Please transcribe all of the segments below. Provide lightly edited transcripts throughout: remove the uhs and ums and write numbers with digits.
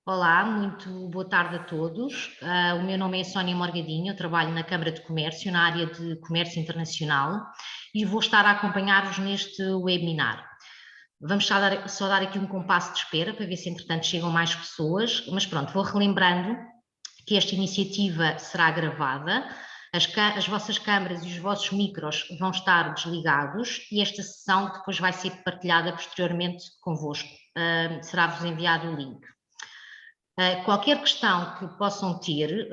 Olá, muito boa tarde a todos. O meu nome é Sónia Morgadinho, eu trabalho na Câmara de Comércio, na área de Comércio Internacional, e vou estar a acompanhar-vos neste webinar. Vamos só dar aqui um compasso de espera para ver se entretanto chegam mais pessoas, mas pronto, vou relembrando que esta iniciativa será gravada, as vossas câmaras e os vossos micros vão estar desligados e esta sessão depois vai ser partilhada posteriormente convosco. Será-vos enviado o link. Qualquer questão que possam ter,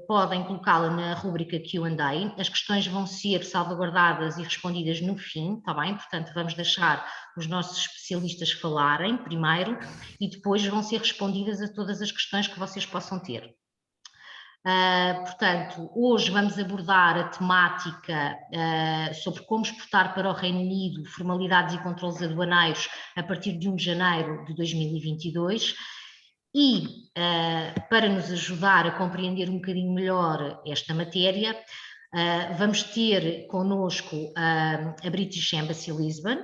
podem colocá-la na rúbrica Q&A. As questões vão ser salvaguardadas e respondidas no fim, está bem? Portanto, vamos deixar os nossos especialistas falarem primeiro e depois vão ser respondidas a todas as questões que vocês possam ter. Portanto, hoje vamos abordar a temática sobre como exportar para o Reino Unido formalidades e controles aduaneiros a partir de 1 de janeiro de 2022. E para nos ajudar a compreender um bocadinho melhor esta matéria, vamos ter connosco a British Embassy Lisbon,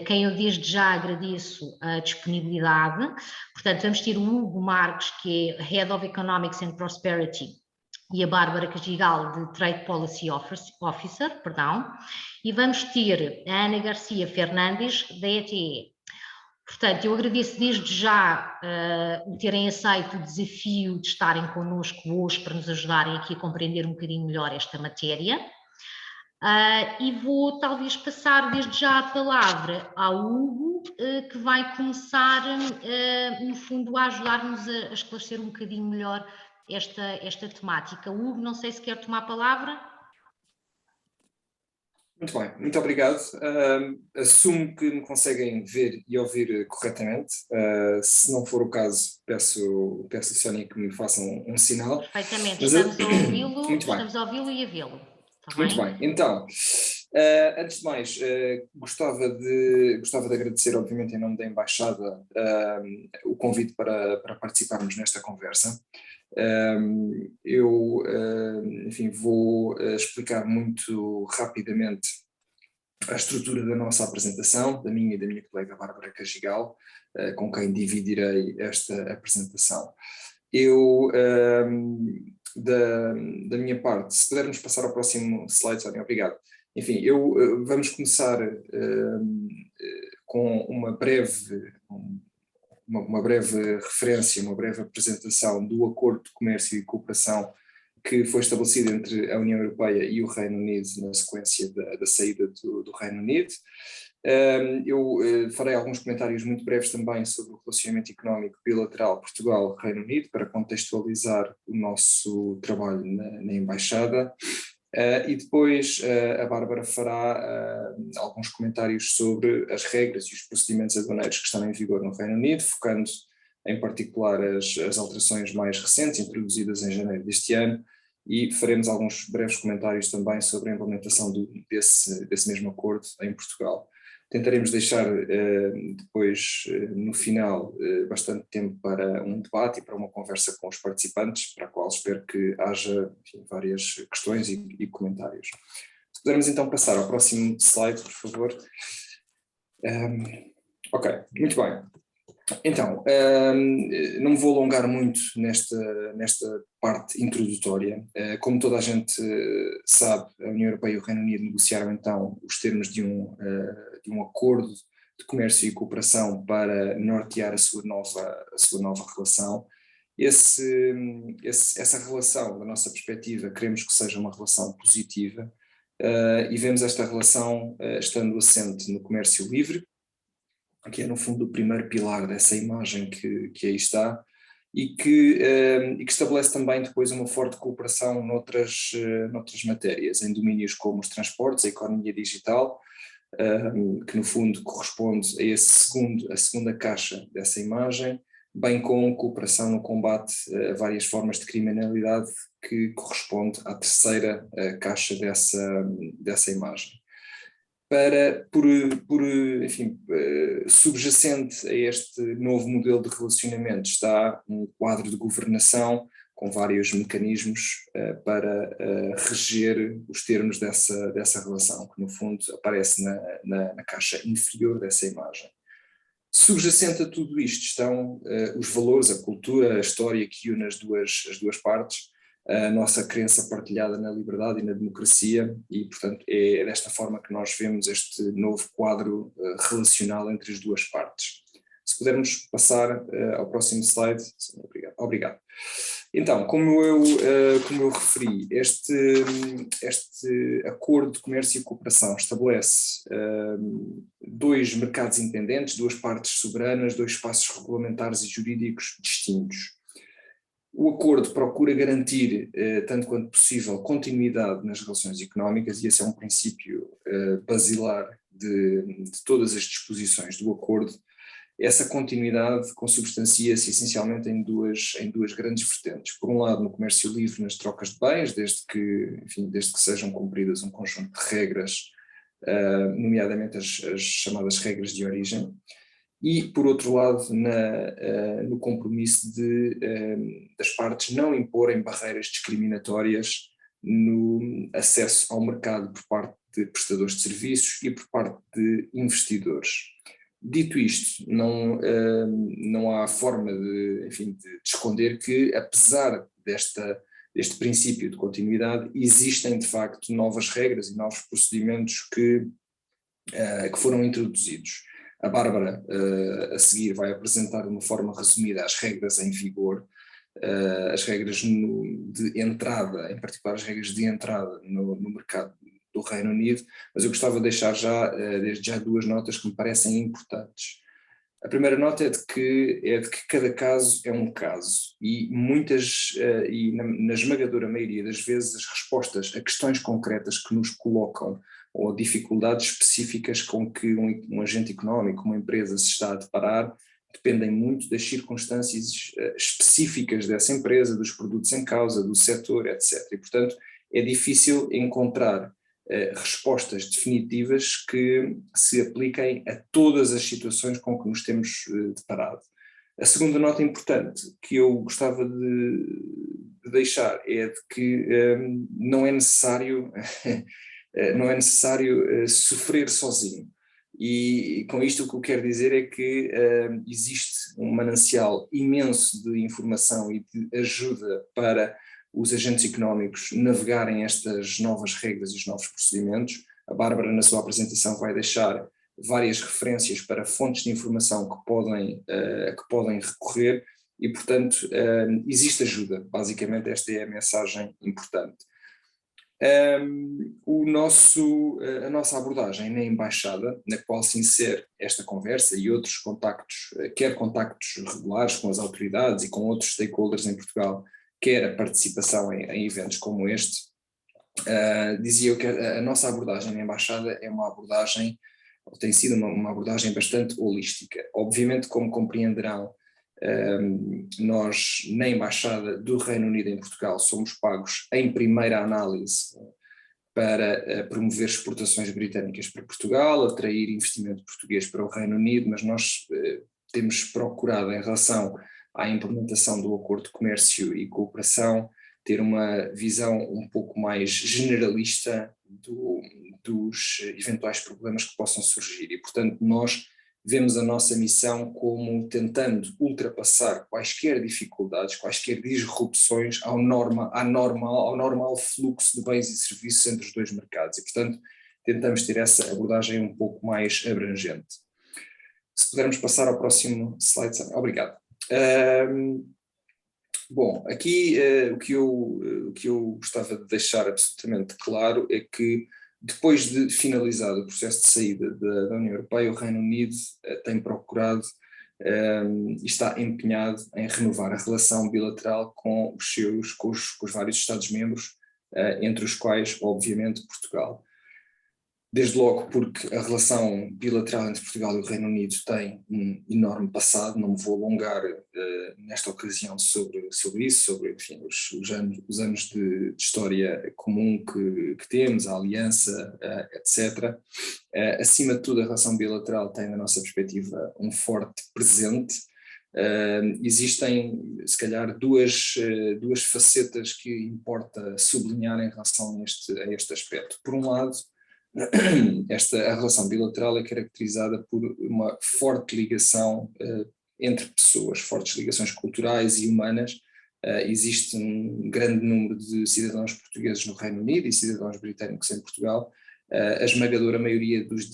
quem eu desde já agradeço a disponibilidade. Portanto, vamos ter o Hugo Marques, que é Head of Economics and Prosperity, e a Bárbara Cagigal, de Trade Policy Officer, perdão, e vamos ter a Ana Garcia Fernandes, da ETE. Portanto, eu agradeço desde já o terem aceito o desafio de estarem connosco hoje para nos ajudarem aqui a compreender um bocadinho melhor esta matéria. E vou talvez passar desde já a palavra ao Hugo, que vai começar, no fundo, a ajudar-nos a esclarecer um bocadinho melhor esta temática. Hugo, não sei se quer tomar a palavra. Muito bem, muito obrigado. Assumo que me conseguem ver e ouvir corretamente. Se não for o caso, peço a Sónia que me façam um sinal. Perfeitamente, estamos a ouvi-lo e a vê-lo. Muito bem, então, antes de mais, gostava de agradecer, obviamente, em nome da Embaixada, o convite para participarmos nesta conversa. Eu, enfim, vou explicar muito rapidamente a estrutura da nossa apresentação, da minha e da minha colega Bárbara Cagigal, com quem dividirei esta apresentação. Eu, da minha parte, se pudermos passar ao próximo slide, Sónia, obrigado. Enfim, vamos começar com uma breve referência, uma breve apresentação do Acordo de Comércio e Cooperação que foi estabelecido entre a União Europeia e o Reino Unido na sequência da saída do Reino Unido. Eu farei alguns comentários muito breves também sobre o relacionamento económico bilateral Portugal-Reino Unido para contextualizar o nosso trabalho na Embaixada. E depois a Bárbara fará alguns comentários sobre as regras e os procedimentos aduaneiros que estão em vigor no Reino Unido, focando em particular as alterações mais recentes, introduzidas em janeiro deste ano, e faremos alguns breves comentários também sobre a implementação desse mesmo acordo em Portugal. Tentaremos deixar depois, no final, bastante tempo para um debate e para uma conversa com os participantes, para a qual espero que haja, enfim, várias questões e comentários. Se pudermos então passar ao próximo slide, por favor. Ok, muito bem. Então, não me vou alongar muito nesta parte introdutória. Como toda a gente sabe, a União Europeia e o Reino Unido negociaram então os termos de um acordo de comércio e cooperação para nortear a sua nova relação. Essa relação, da nossa perspectiva, queremos que seja uma relação positiva, e vemos esta relação estando assente no comércio livre, que é no fundo o primeiro pilar dessa imagem que aí está, e que estabelece também depois uma forte cooperação noutras matérias, em domínios como os transportes, a economia digital, que no fundo corresponde a segunda caixa dessa imagem, bem como cooperação no combate a várias formas de criminalidade, que corresponde à terceira caixa dessa imagem. Enfim, subjacente a este novo modelo de relacionamento está um quadro de governação com vários mecanismos para reger os termos dessa relação, que no fundo aparece na caixa inferior dessa imagem. Subjacente a tudo isto estão os valores, a cultura, a história que une as duas partes, a nossa crença partilhada na liberdade e na democracia, e portanto é desta forma que nós vemos este novo quadro relacional entre as duas partes. Se pudermos passar ao próximo slide. Obrigado. Então, como eu referi, este acordo de comércio e cooperação estabelece dois mercados independentes, duas partes soberanas, dois espaços regulamentares e jurídicos distintos. O acordo procura garantir, tanto quanto possível, continuidade nas relações económicas, e esse é um princípio basilar de todas as disposições do acordo. Essa continuidade consubstancia-se essencialmente em duas grandes vertentes. Por um lado, no comércio livre nas trocas de bens, desde que sejam cumpridas um conjunto de regras, nomeadamente as chamadas regras de origem, e, por outro lado, no compromisso das partes não imporem barreiras discriminatórias no acesso ao mercado por parte de prestadores de serviços e por parte de investidores. Dito isto, não há forma de esconder que, apesar deste princípio de continuidade, existem de facto novas regras e novos procedimentos que foram introduzidos. A Bárbara, a seguir, vai apresentar de uma forma resumida as regras em vigor, as regras de entrada, em particular as regras de entrada no mercado do Reino Unido, mas eu gostava de deixar desde já duas notas que me parecem importantes. A primeira nota é de que cada caso é um caso, e na esmagadora maioria das vezes as respostas a questões concretas que nos colocam ou a dificuldades específicas com que um agente económico, uma empresa se está a deparar, dependem muito das circunstâncias específicas dessa empresa, dos produtos em causa, do setor, etc. E, portanto, é difícil encontrar respostas definitivas que se apliquem a todas as situações com que nos temos deparado. A segunda nota importante que eu gostava de deixar é de que não é necessário sofrer sozinho. E com isto o que eu quero dizer é que existe um manancial imenso de informação e de ajuda para os agentes económicos navegarem estas novas regras e os novos procedimentos. A Bárbara, na sua apresentação, vai deixar várias referências para fontes de informação que podem recorrer e, portanto, existe ajuda. Basicamente, esta é a mensagem importante. A nossa abordagem na Embaixada, na qual se insere esta conversa e outros contactos, quer contactos regulares com as autoridades e com outros stakeholders em Portugal, quer a participação em eventos como este, dizia eu que a nossa abordagem na Embaixada é uma abordagem, tem sido uma abordagem bastante holística. Obviamente, como compreenderão, nós na Embaixada do Reino Unido em Portugal somos pagos em primeira análise para promover exportações britânicas para Portugal, atrair investimento português para o Reino Unido, mas nós temos procurado, em relação à implementação do Acordo de Comércio e Cooperação, ter uma visão um pouco mais generalista dos eventuais problemas que possam surgir, e portanto nós vemos a nossa missão como tentando ultrapassar quaisquer dificuldades, quaisquer disrupções ao normal fluxo de bens e serviços entre os dois mercados, e portanto tentamos ter essa abordagem um pouco mais abrangente. Se pudermos passar ao próximo slide, obrigado. Bom, aqui o que eu gostava de deixar absolutamente claro é que, depois de finalizado o processo de saída da União Europeia, o Reino Unido tem procurado e está empenhado em renovar a relação bilateral com os vários Estados-membros, entre os quais, obviamente, Portugal. Desde logo porque a relação bilateral entre Portugal e o Reino Unido tem um enorme passado. Não me vou alongar nesta ocasião sobre isso, sobre, enfim, os anos de história comum que temos, a aliança, etc. Acima de tudo, a relação bilateral tem, na nossa perspectiva, um forte presente. Existem, se calhar, duas facetas que importa sublinhar em relação a este aspecto. Por um lado, a relação bilateral é caracterizada por uma forte ligação entre pessoas, fortes ligações culturais e humanas. Existe um grande número de cidadãos portugueses no Reino Unido e cidadãos britânicos em Portugal. A esmagadora maioria dos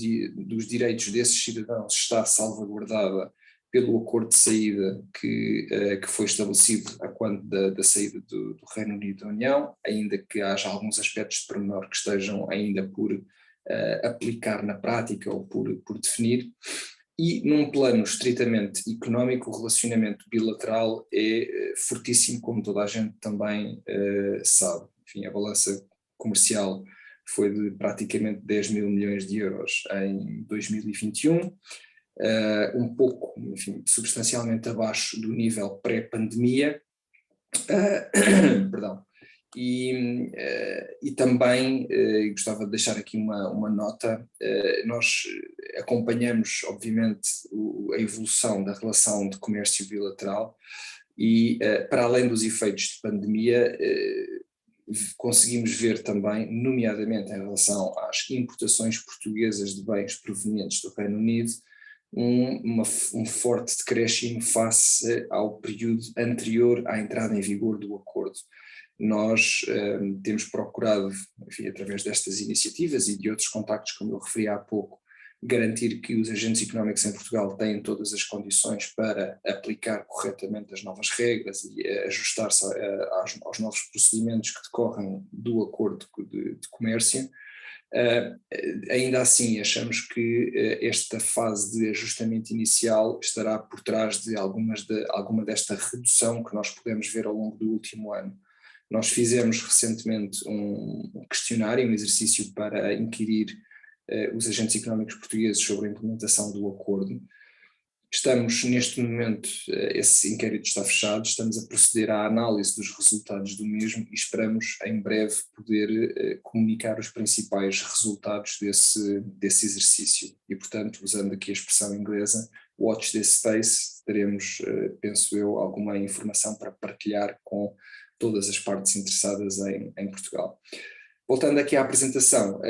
direitos desses cidadãos está salvaguardada pelo acordo de saída que foi estabelecido a quando da saída do Reino Unido da União, ainda que haja alguns aspectos de pormenor que estejam ainda por aplicar na prática ou por definir. E num plano estritamente económico, o relacionamento bilateral é fortíssimo, como toda a gente também sabe. Enfim, a balança comercial foi de praticamente 10 mil milhões de euros em 2021, um pouco, enfim, substancialmente abaixo do nível pré-pandemia, perdão. E também gostava de deixar aqui uma nota. Nós acompanhamos, obviamente, a evolução da relação de comércio bilateral e, para além dos efeitos de pandemia, conseguimos ver também, nomeadamente em relação às importações portuguesas de bens provenientes do Reino Unido, um forte decréscimo face ao período anterior à entrada em vigor do acordo. Nós temos procurado, enfim, através destas iniciativas e de outros contactos, como eu referi há pouco, garantir que os agentes económicos em Portugal têm todas as condições para aplicar corretamente as novas regras e ajustar-se aos novos procedimentos que decorrem do acordo de comércio. Ainda assim, achamos que esta fase de ajustamento inicial estará por trás de alguma desta redução que nós podemos ver ao longo do último ano. Nós fizemos recentemente um questionário, um exercício para inquirir os agentes económicos portugueses sobre a implementação do acordo. Estamos, neste momento, esse inquérito está fechado, estamos a proceder à análise dos resultados do mesmo e esperamos em breve poder comunicar os principais resultados desse exercício. E, portanto, usando aqui a expressão inglesa, watch this space, teremos, penso eu, alguma informação para partilhar com todas as partes interessadas em Portugal. Voltando aqui à apresentação,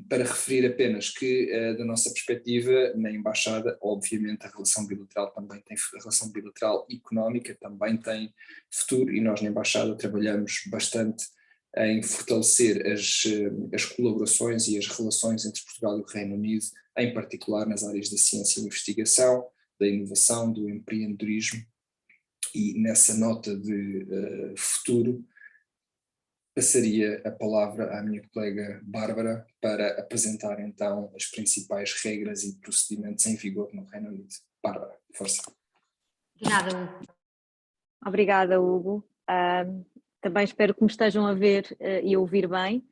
para referir apenas que, da nossa perspectiva, na Embaixada, obviamente a relação bilateral económica também tem futuro e nós na Embaixada trabalhamos bastante em fortalecer as colaborações e as relações entre Portugal e o Reino Unido, em particular nas áreas da ciência e investigação, da inovação, do empreendedorismo. E nessa nota de futuro, passaria a palavra à minha colega Bárbara para apresentar então as principais regras e procedimentos em vigor no Reino Unido. Bárbara, força. Obrigada, Hugo. Obrigada, Hugo. Também espero que me estejam a ver e a ouvir bem.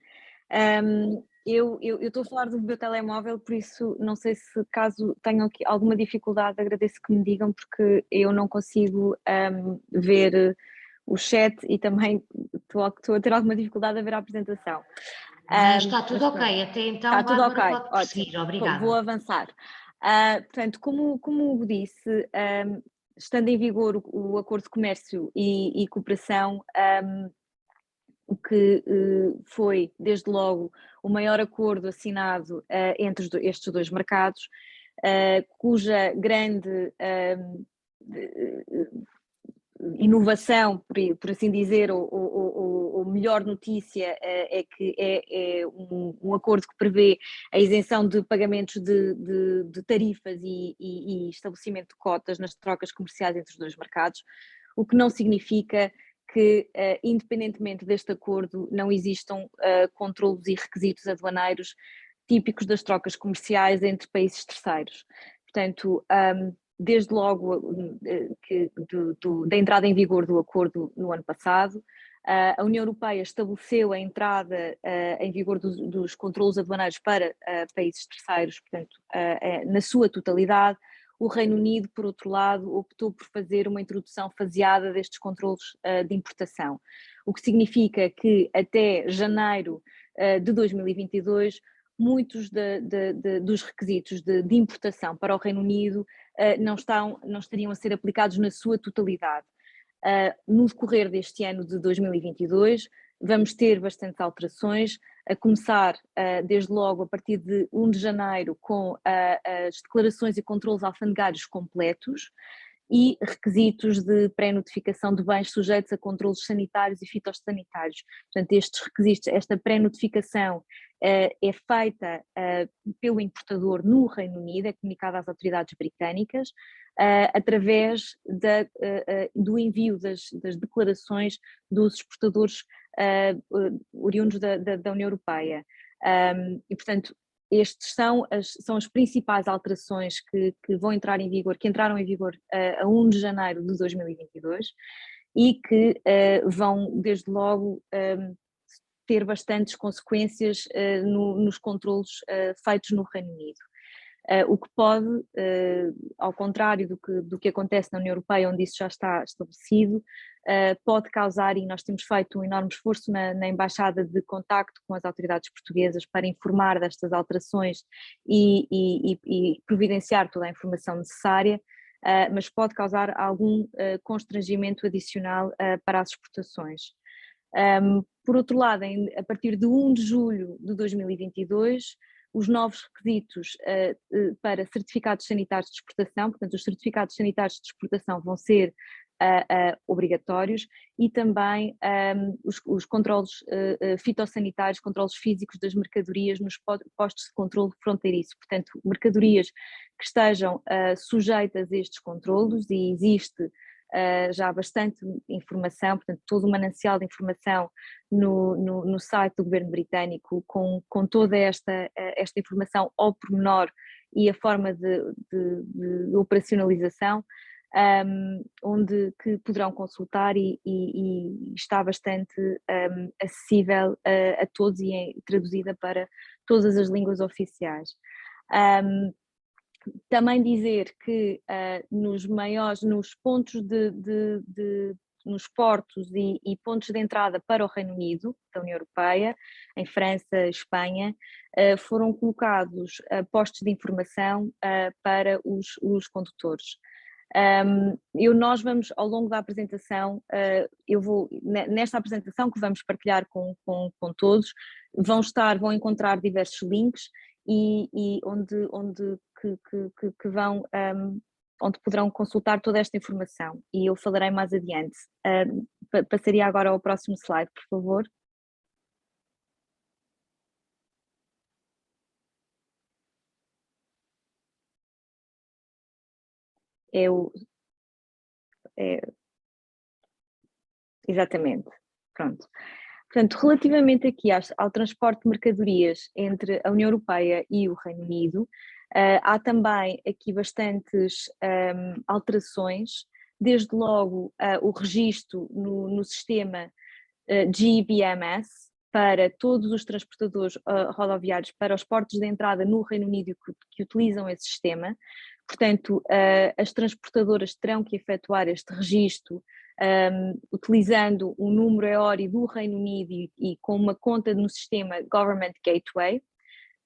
Eu estou a falar do meu telemóvel, por isso não sei se caso tenham aqui alguma dificuldade, agradeço que me digam, porque eu não consigo ver o chat e também estou a ter alguma dificuldade a ver a apresentação. Está tudo ok, até então está tudo Bárbara, ok, pode prosseguir, obrigada. Vou avançar. Portanto, como o Hugo disse, estando em vigor o Acordo de Comércio e Cooperação, o que foi, desde logo, o maior acordo assinado entre estes dois mercados, cuja grande inovação, por assim dizer, ou melhor notícia, é que é um acordo que prevê a isenção de pagamentos de tarifas e estabelecimento de cotas nas trocas comerciais entre os dois mercados, o que não significa que, independentemente deste acordo, não existam controlos e requisitos aduaneiros típicos das trocas comerciais entre países terceiros. Portanto, desde logo da entrada em vigor do acordo no ano passado, a União Europeia estabeleceu a entrada em vigor dos controlos aduaneiros para países terceiros, portanto, na sua totalidade. O Reino Unido, por outro lado, optou por fazer uma introdução faseada destes controlos de importação, o que significa que até janeiro de 2022, muitos dos requisitos de importação para o Reino Unido não estariam a ser aplicados na sua totalidade. No decorrer deste ano de 2022, vamos ter bastantes alterações, a começar desde logo a partir de 1 de janeiro com as declarações e controles alfandegários completos e requisitos de pré-notificação de bens sujeitos a controles sanitários e fitossanitários. Portanto, estes requisitos, esta pré-notificação é feita pelo importador no Reino Unido, é comunicada às autoridades britânicas, através do envio das declarações dos exportadores oriundos da União Europeia. E, portanto, estes são as principais alterações que vão entrar em vigor, que entraram em vigor a 1 de janeiro de 2022 e que vão, desde logo, ter bastantes consequências nos controlos feitos no Reino Unido. O que pode, ao contrário do que acontece na União Europeia, onde isso já está estabelecido, pode causar, e nós temos feito um enorme esforço na Embaixada de contacto com as autoridades portuguesas para informar destas alterações e providenciar toda a informação necessária, mas pode causar algum constrangimento adicional para as exportações. Por outro lado, a partir de 1 de julho de 2022, os novos requisitos para certificados sanitários de exportação, portanto os certificados sanitários de exportação vão ser obrigatórios e também os controles fitossanitários, controles físicos das mercadorias nos postos de controle fronteiriço, portanto mercadorias que estejam sujeitas a estes controlos, e existe já há bastante informação, portanto todo o manancial de informação no site do governo britânico com toda esta informação ao pormenor e a forma de operacionalização, onde que poderão consultar e está bastante acessível a todos e é traduzida para todas as línguas oficiais. Também dizer que nos pontos nos portos e pontos de entrada para o Reino Unido, da União Europeia, em França, Espanha, foram colocados postos de informação para os condutores. Nós vamos, ao longo da apresentação, nesta apresentação que vamos partilhar com todos, vão encontrar diversos links e onde poderão consultar toda esta informação, e eu falarei mais adiante. Passaria agora ao próximo slide, por favor. Exatamente, pronto. Portanto, relativamente aqui ao transporte de mercadorias entre a União Europeia e o Reino Unido, há também aqui bastantes alterações, desde logo o registro no sistema GBMS para todos os transportadores rodoviários para os portos de entrada no Reino Unido que utilizam esse sistema. Portanto, as transportadoras terão que efetuar este registro utilizando o número EORI do Reino Unido e com uma conta no sistema Government Gateway,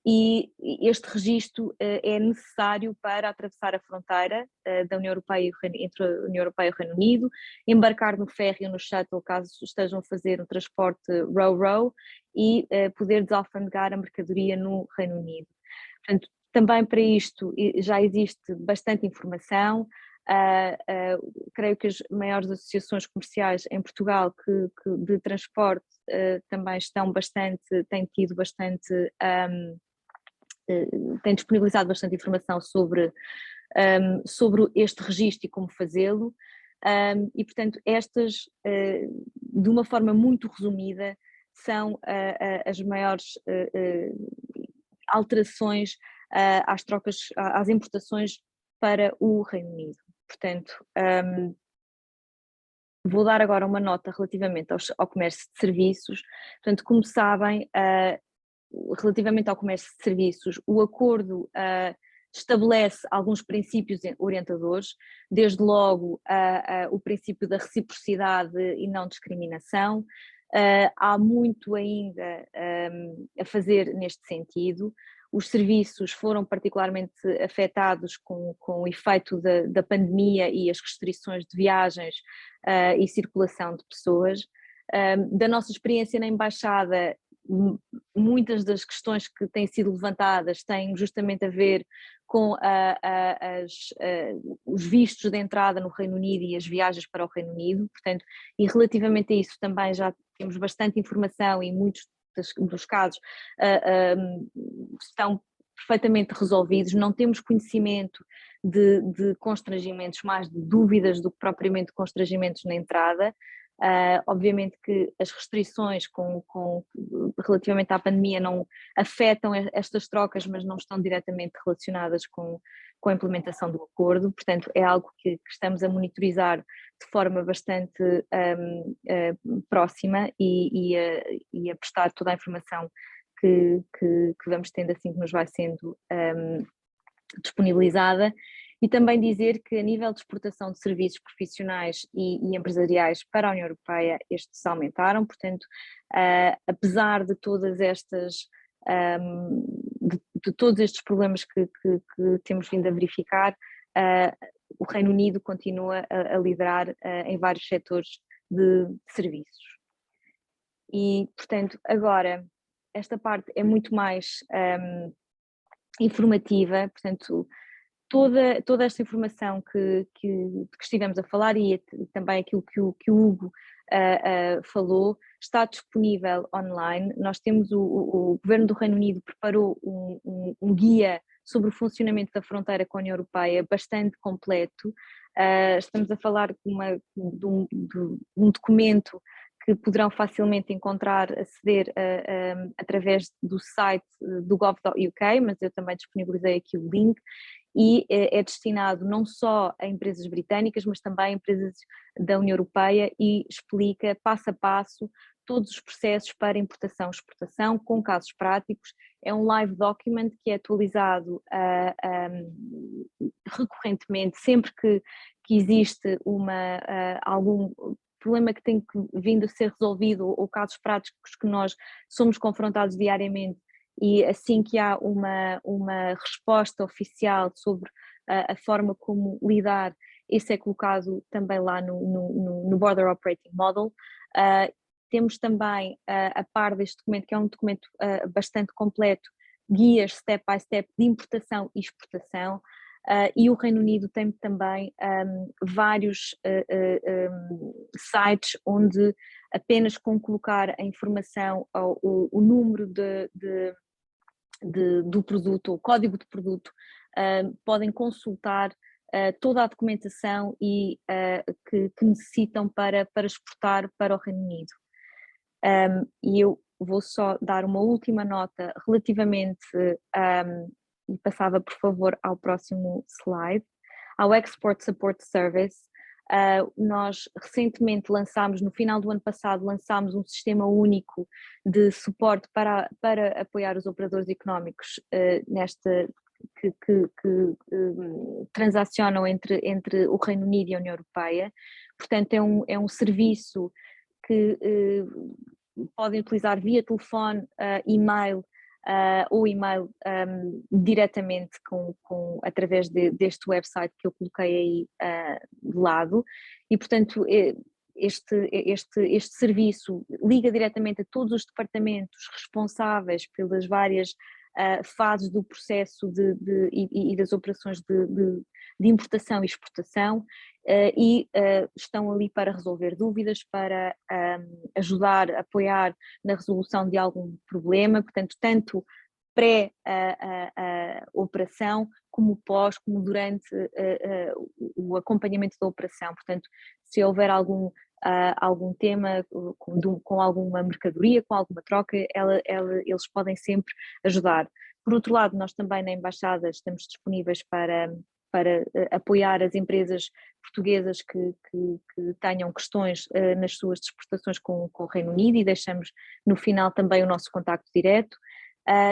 e este registro é necessário para atravessar a fronteira da União Europeia entre a União Europeia e o Reino Unido, embarcar no ferry ou no shuttle caso estejam a fazer o transporte row-row e poder desalfandegar a mercadoria no Reino Unido. Portanto, também para isto já existe bastante informação. Creio que as maiores associações comerciais em Portugal de transporte também têm disponibilizado bastante informação sobre este registro e como fazê-lo, e portanto estas, de uma forma muito resumida, são as maiores alterações às importações para o Reino Unido. Portanto, vou dar agora uma nota relativamente ao comércio de serviços. Portanto, como sabem, relativamente ao comércio de serviços, o acordo estabelece alguns princípios orientadores, desde logo o princípio da reciprocidade e não discriminação. Há muito ainda a fazer neste sentido. Os serviços foram particularmente afetados com o efeito da pandemia e as restrições de viagens e circulação de pessoas. Da nossa experiência na Embaixada, muitas das questões que têm sido levantadas têm justamente a ver com os vistos de entrada no Reino Unido e as viagens para o Reino Unido, portanto, e relativamente a isso também já temos bastante informação e muitos dos casos estão perfeitamente resolvidos, não temos conhecimento de constrangimentos, mais de dúvidas do que propriamente constrangimentos na entrada. Obviamente que as restrições relativamente à pandemia não afetam estas trocas, mas não estão diretamente relacionadas com a implementação do acordo, portanto é algo que estamos a monitorizar de forma bastante próxima e a prestar toda a informação que vamos tendo assim que nos vai sendo disponibilizada. E também dizer que a nível de exportação de serviços profissionais e empresariais para a União Europeia, estes aumentaram, portanto, apesar de todas estas, de todos estes problemas que temos vindo a verificar, o Reino Unido continua a liderar em vários setores de serviços. E, portanto, agora, esta parte é muito mais informativa, portanto, toda esta informação que estivemos a falar e também aquilo que o Hugo falou está disponível online. Nós temos o Governo do Reino Unido preparou um guia sobre o funcionamento da fronteira com a União Europeia bastante completo. Estamos a falar de um documento que poderão facilmente encontrar, aceder através do site do gov.uk, mas eu também disponibilizei aqui o link, e é destinado não só a empresas britânicas, mas também a empresas da União Europeia e explica passo a passo todos os processos para importação e exportação, com casos práticos. É um live document que é atualizado recorrentemente, sempre que existe algum problema que tem vindo a ser resolvido ou casos práticos que nós somos confrontados diariamente, e assim que há uma resposta oficial sobre a forma como lidar, isso é colocado também lá no Border Operating Model. Temos também, a par deste documento, que é um documento bastante completo, guias step by step de importação e exportação, e o Reino Unido tem também vários sites onde apenas com colocar a informação, o número do produto, o código de produto, podem consultar toda a documentação que necessitam para exportar para o Reino Unido. E eu vou só dar uma última nota relativamente, e passava por favor ao próximo slide, ao Export Support Service. Nós recentemente lançámos, no final do ano passado, lançámos um sistema único de suporte para apoiar os operadores económicos que transacionam entre o Reino Unido e a União Europeia. Portanto, é um serviço que podem utilizar via telefone, e-mail, ou e-mail diretamente através deste website que eu coloquei aí de lado, e portanto este serviço liga diretamente a todos os departamentos responsáveis pelas várias fases do processo e das operações de importação e exportação, e estão ali para resolver dúvidas, para ajudar, apoiar na resolução de algum problema, portanto, tanto pré operação como pós, como durante o acompanhamento da operação. Portanto, se houver algum tema com alguma mercadoria, com alguma troca, eles podem sempre ajudar. Por outro lado, nós também na Embaixada estamos disponíveis para apoiar as empresas portuguesas que tenham questões nas suas exportações com o Reino Unido, e deixamos no final também o nosso contacto direto.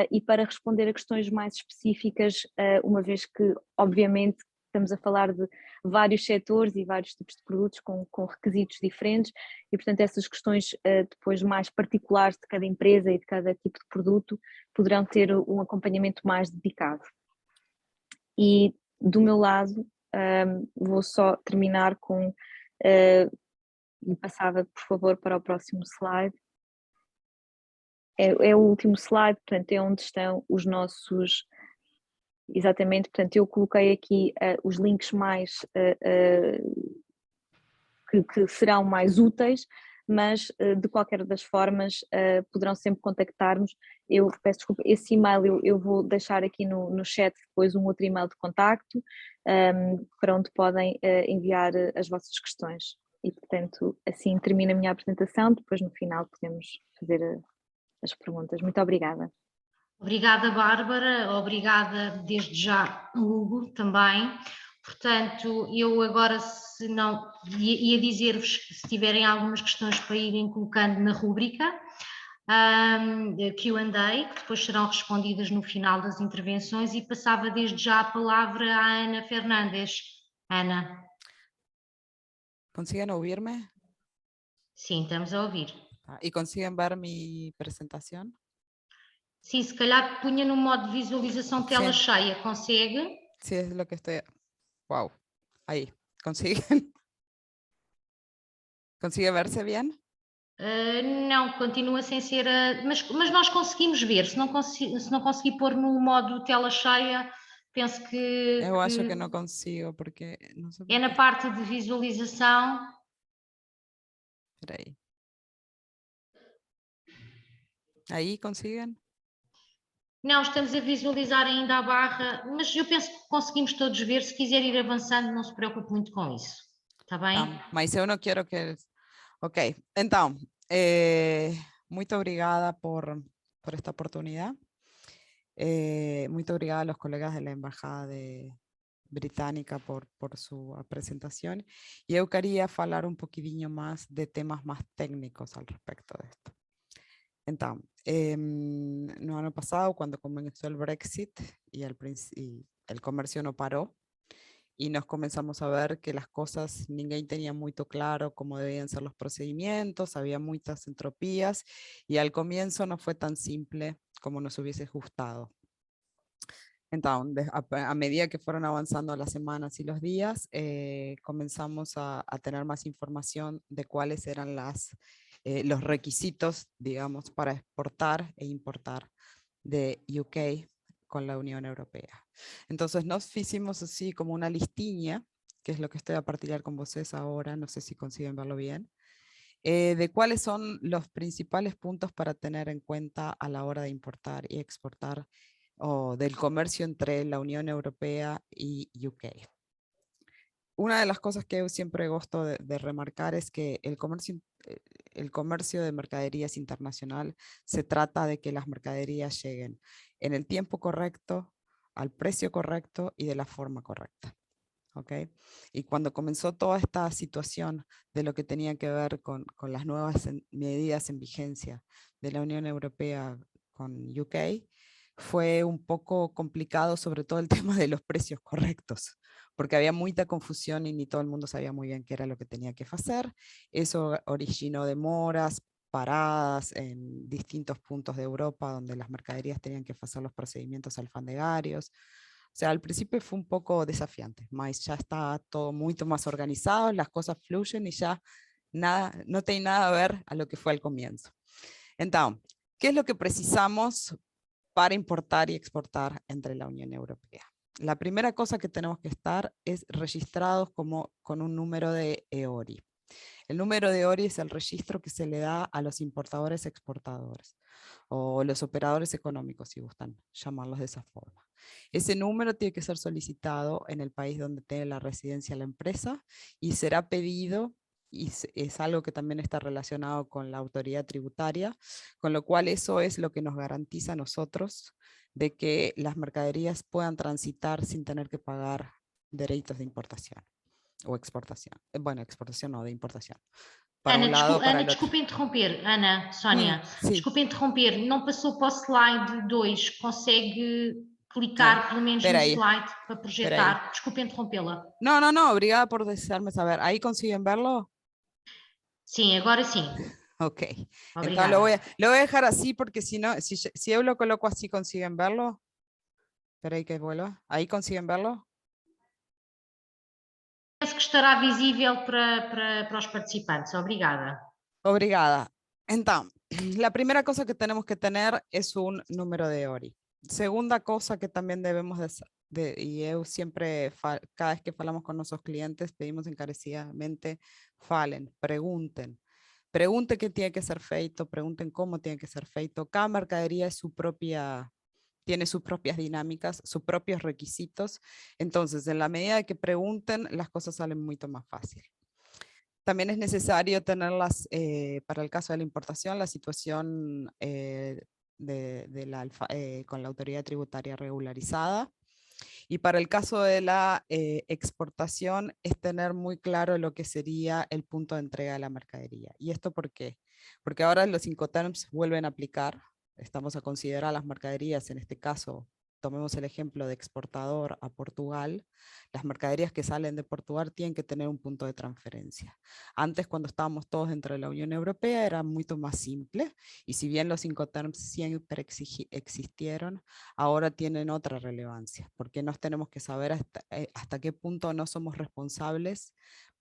E para responder a questões mais específicas, uma vez que obviamente estamos a falar de vários setores e vários tipos de produtos com requisitos diferentes, e portanto essas questões depois mais particulares de cada empresa e de cada tipo de produto poderão ter um acompanhamento mais dedicado. E do meu lado vou só terminar com, e passava por favor para o próximo slide. é o último slide, portanto é onde estão os nossos, exatamente, portanto eu coloquei aqui os links mais, que serão mais úteis, mas de qualquer das formas poderão sempre contactar-nos. Eu peço desculpa, esse e-mail eu vou deixar aqui no chat depois um outro e-mail de contacto, para onde podem enviar as vossas questões. E portanto assim termina a minha apresentação, depois no final podemos fazer as perguntas. Muito obrigada. Obrigada, Bárbara, obrigada desde já, Hugo, também. Portanto, eu agora, se não, ia dizer-vos que se tiverem algumas questões para irem colocando na rúbrica Q&A, que depois serão respondidas no final das intervenções, e passava desde já a palavra à Ana Fernandes. Ana. ¿Consiguen oírme? Sim, estamos a ouvir. ¿Y consiguen ver mi presentación? Sim, se calhar punha no modo de visualização tela cheia, consegue? Sí, es lo que estoy... Wow, ahí, ¿consiguen? ¿Consigue verse bien? Não, continua sem ser... mas nós conseguimos ver, se não conseguir pôr no modo tela cheia, penso que... Eu acho que não consigo, porque... Não sei é na parte de visualização. Espera aí. Aí, conseguem? Não, estamos a visualizar ainda a barra, mas eu penso que conseguimos todos ver. Se quiser ir avançando, não se preocupe muito com isso. Está bem? Mas eu não quero que... Ok, então, muito obrigada por esta oportunidad. Muito obrigada a los colegas de la Embajada Británica por su presentación. Y eu queria falar um pouquinho más de temas más técnicos al respecto de esto. Entonces, no ano pasado, cuando comenzó el Brexit y el comercio no paró, y nos comenzamos a ver que las cosas, ninguém tenía muy claro cómo debían ser los procedimientos, había muchas entropías, y al comienzo no fue tan simple como nos hubiese gustado. Entonces, a medida que fueron avanzando las semanas y los días, comenzamos a tener más información de cuáles eran los requisitos, digamos, para exportar e importar de UK con la Unión Europea. Entonces nos hicimos así como una listiña, que es lo que estoy a partilhar con ustedes ahora, no sé si consiguen verlo bien, de cuáles son los principales puntos para tener en cuenta a la hora de importar y exportar, o del comercio entre la Unión Europea y UK. Una de las cosas que yo siempre gusto de remarcar es que el comercio de mercaderías internacional se trata de que las mercaderías lleguen en el tiempo correcto, al precio correcto y de la forma correcta. ¿Okay? Y cuando comenzó toda esta situación de lo que tenía que ver con las nuevas medidas en vigencia de la Unión Europea con UK, fue un poco complicado, sobre todo el tema de los precios correctos, porque había mucha confusión y ni todo el mundo sabía muy bien qué era lo que tenía que hacer. Eso originó demoras, paradas en distintos puntos de Europa donde las mercaderías tenían que hacer los procedimientos alfandegários. O sea, al principio fue un poco desafiante, mas ya está todo mucho más organizado, las cosas fluyen y ya nada, no tiene nada a ver a lo que fue al comienzo. Entonces, ¿qué es lo que precisamos para importar y exportar entre la Unión Europea? La primera cosa que tenemos que estar es registrados con un número de EORI. El número de EORI es el registro que se le da a los importadores exportadores o los operadores económicos, si gustan llamarlos de esa forma. Ese número tiene que ser solicitado en el país donde tiene la residencia la empresa y será pedido, y es algo que también está relacionado con la autoridad tributaria, con lo cual eso es lo que nos garantiza a nosotros de que las mercaderías puedan transitar sin tener que pagar derechos de importación o exportación. Bueno, exportación no, de importación. Para Ana, um lado, para desculpe interromper, Ana, Sónia, sim. Desculpe interromper, não passou para o slide 2, consegue clicar pelo menos no slide para projetar? Desculpe interrompê-la. No, obrigada por desearme saber. ¿Ahí consiguen verlo? Sim, agora sim. Ok, Obrigada. entonces lo voy a dejar así porque si no, si yo lo coloco así, ¿consiguen verlo? Espera ahí que vuelva. ¿Ahí consiguen verlo? Penso que estará visível para os participantes. Obrigada. Obrigada. Entonces, la primera cosa que tenemos que tener es un número de ORI. Segunda cosa que también debemos y yo siempre, cada vez que falamos con nuestros clientes, pedimos encarecidamente, pregunten. Pregunten qué tiene que ser feito, pregunten cómo tiene que ser feito. Cada mercadería es tiene sus propias dinámicas, sus propios requisitos. Entonces, en la medida de que pregunten, las cosas salen mucho más fácil. También es necesario tenerlas, para el caso de la importación, la situación con la autoridad tributaria regularizada. Y para el caso de la exportación es tener muy claro lo que sería el punto de entrega de la mercadería. ¿Y esto por qué? Porque ahora los Incoterms vuelven a aplicar. Estamos a considerar las mercaderías, en este caso, tomemos el ejemplo de exportador a Portugal. Las mercaderías que salen de Portugal tienen que tener un punto de transferencia. Antes, cuando estábamos todos dentro de la Unión Europea, era mucho más simple. Y si bien los Incoterms siempre existieron, ahora tienen otra relevancia, porque nos tenemos que saber hasta qué punto no somos responsables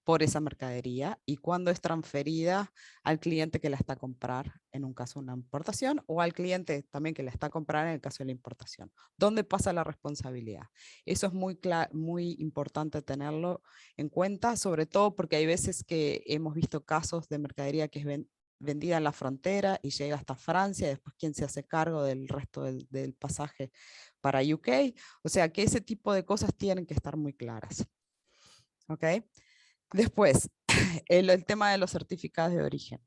por esa mercadería y cuándo es transferida al cliente que la está a comprar, en un caso una importación, o al cliente también que la está a comprar en el caso de la importación. ¿Dónde pasa la responsabilidad? Eso es muy importante tenerlo en cuenta, sobre todo porque hay veces que hemos visto casos de mercadería que es vendida en la frontera y llega hasta Francia, después quién se hace cargo del resto del pasaje para UK. O sea que ese tipo de cosas tienen que estar muy claras. ¿Ok? Después, el tema de los certificados de origen.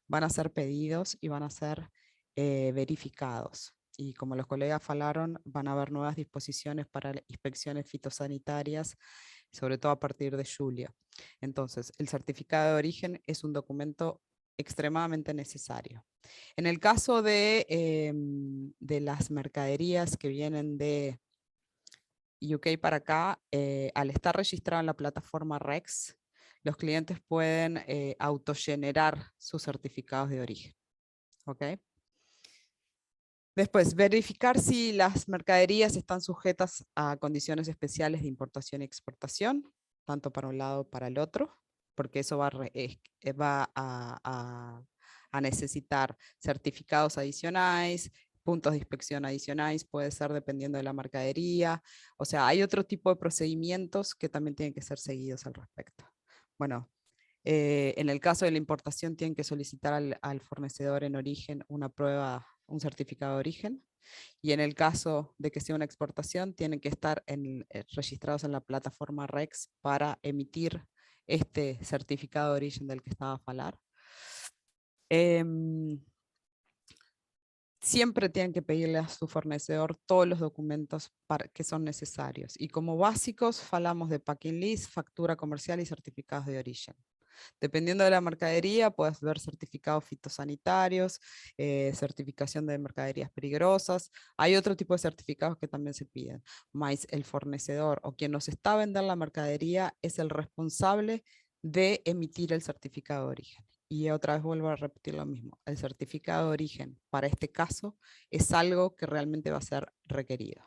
Van a ser pedidos y van a ser verificados. Y como los colegas falaron, van a haber nuevas disposiciones para inspecciones fitosanitarias, sobre todo a partir de julio. Entonces, el certificado de origen es un documento extremadamente necesario. En el caso de las mercaderías que vienen de UK para acá, al estar registrado en la plataforma REX, los clientes pueden autogenerar sus certificados de origen. ¿Ok? Después, verificar si las mercaderías están sujetas a condiciones especiales de importación y exportación, tanto para un lado como para el otro, porque eso va a necesitar certificados adicionales, puntos de inspección adicionales, puede ser dependiendo de la mercadería. O sea, hay otro tipo de procedimientos que también tienen que ser seguidos al respecto. Bueno, en el caso de la importación tienen que solicitar al fornecedor en origen una prueba, un certificado de origen. Y en el caso de que sea una exportación, tienen que estar registrados en la plataforma REX para emitir este certificado de origen del que estaba a hablar. Siempre tienen que pedirle a su fornecedor todos los documentos que son necesarios. Y como básicos, hablamos de packing list, factura comercial y certificados de origen. Dependiendo de la mercadería, puedes ver certificados fitosanitarios, certificación de mercaderías peligrosas. Hay otro tipo de certificados que también se piden. Más el fornecedor o quien nos está a vender la mercadería es el responsable de emitir el certificado de origen. Y otra vez vuelvo a repetir lo mismo. El certificado de origen para este caso es algo que realmente va a ser requerido.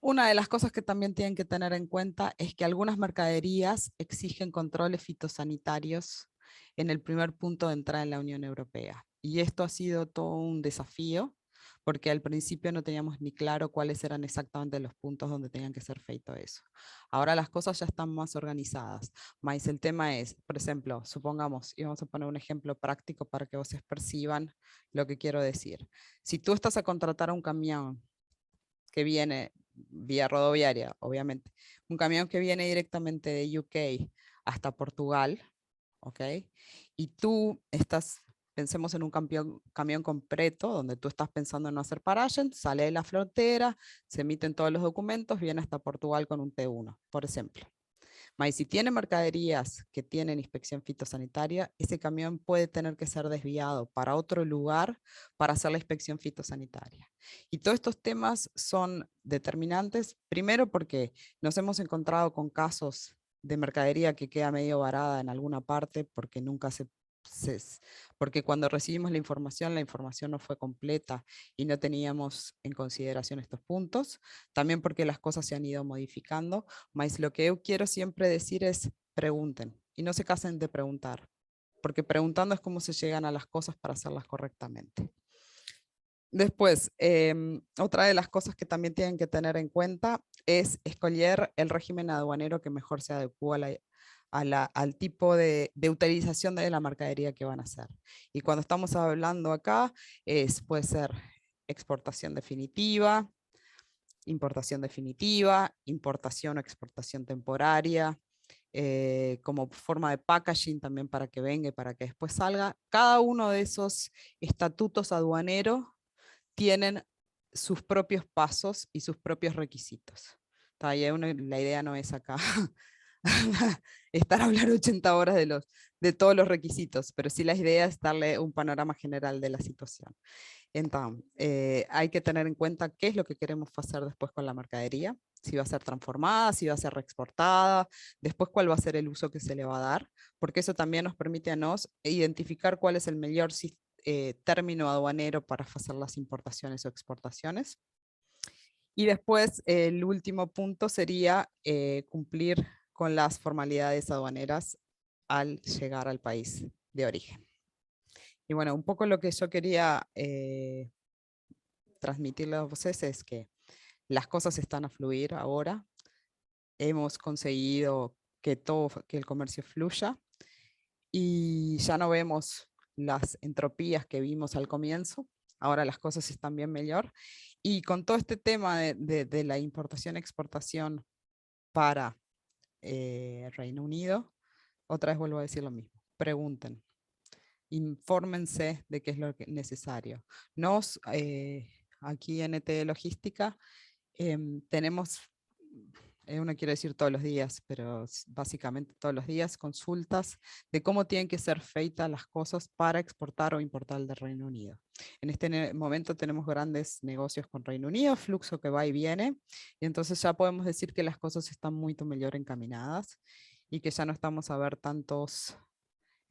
Una de las cosas que también tienen que tener en cuenta es que algunas mercaderías exigen controles fitosanitarios en el primer punto de entrada en la Unión Europea. Y esto ha sido todo un desafío, porque al principio no teníamos ni claro cuáles eran exactamente los puntos donde tenían que ser feito eso. Ahora las cosas ya están más organizadas, más el tema es, por ejemplo, supongamos, y vamos a poner un ejemplo práctico para que ustedes perciban lo que quiero decir. Si tú estás a contratar un camión que viene vía rodoviaria, obviamente, un camión que viene directamente de UK hasta Portugal, ¿ok? Y tú estás, pensemos en un camión completo, donde tú estás pensando en no hacer paragen, sale de la frontera, se emiten todos los documentos, viene hasta Portugal con un T1, por ejemplo. Mas si tiene mercaderías que tienen inspección fitosanitaria, ese camión puede tener que ser desviado para otro lugar para hacer la inspección fitosanitaria. Y todos estos temas son determinantes, primero porque nos hemos encontrado con casos de mercadería que queda medio varada en alguna parte porque nunca porque cuando recibimos la información no fue completa y no teníamos en consideración estos puntos, también porque las cosas se han ido modificando, mas lo que yo quiero siempre decir es pregunten y no se cansen de preguntar, porque preguntando es como se llegan a las cosas para hacerlas correctamente. Después, otra de las cosas que también tienen que tener en cuenta es escoger el régimen aduanero que mejor se adecue al tipo de utilización de la mercadería que van a hacer. Y cuando estamos hablando acá, puede ser exportación definitiva, importación definitiva, importación o exportación temporaria, como forma de packaging también para que venga y para que después salga. Cada uno de esos estatutos aduaneros tienen sus propios pasos y sus propios requisitos. La idea no es acá estar a hablar 80 horas de todos los requisitos, pero sí la idea es darle un panorama general de la situación. Entonces, hay que tener en cuenta qué es lo que queremos hacer después con la mercadería, si va a ser transformada, si va a ser reexportada, después cuál va a ser el uso que se le va a dar, porque eso también nos permite a nos identificar cuál es el mejor término aduanero para hacer las importaciones o exportaciones. Y después el último punto sería cumplir con las formalidades aduaneras al llegar al país de origen. Y bueno, un poco lo que yo quería transmitirles a ustedes es que las cosas están a fluir ahora. Hemos conseguido que el comercio fluya y ya no vemos las entropías que vimos al comienzo. Ahora las cosas están bien mejor. Y con todo este tema de la importación-exportación para Reino Unido, otra vez vuelvo a decir lo mismo. Pregunten. Infórmense de qué es lo necesario. Aquí en ET Logística tenemos, no quiero decir todos los días, pero básicamente todos los días, consultas de cómo tienen que ser feitas las cosas para exportar o importar del Reino Unido. En este momento tenemos grandes negocios con Reino Unido, flujo que va y viene, y entonces ya podemos decir que las cosas están muy mejor encaminadas y que ya no estamos a ver tantos